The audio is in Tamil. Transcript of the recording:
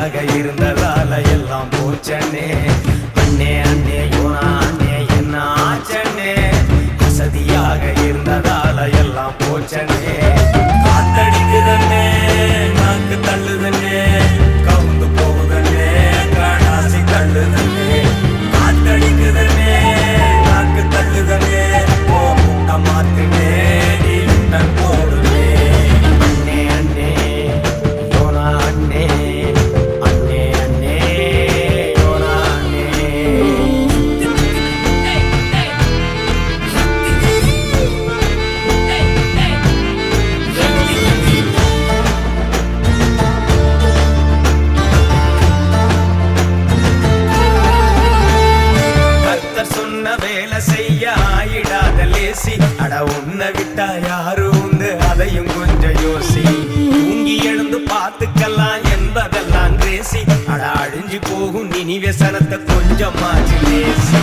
வசதியாக இருந்ததால எல்லாம் போச்சண்ணே. அண்ணே அண்ணே யோனா அண்ணே என்ன ஆச்சண்ணே. வசதியாக இருந்ததால எல்லாம் போச்சண்ணே. காத்தடிக்குதண்ணே நாக்கு தள்ளுதண்ணே கவுந்து போகுதண்ணே கடாசி தள்ளுதண்ணே. காத்தடிக்குதண்ணே நாக்கு தள்ளுதண்ணே ஓ முட்டை மாத்துனே நீ முட்டன் போடுவே. அண்ணே அண்ணே யோனா அண்ணே அண்ணே அண்ணே யோனா அண்ணே. கர்த்தர் சொன்ன வேலை செய்ய ஆயிடாத லேசி. அட உன்னை விட்டா யாரு உண்டு அதையும் கொஞ்சம் யோசி. தூங்கி எழுந்து பார்த்துக்கலாம் என்பதெல்லாம் கிரேசி. அட அழிஞ்சு போகும் நினைவே சனத்தை கொஞ்சம் மாற்றி லேசி.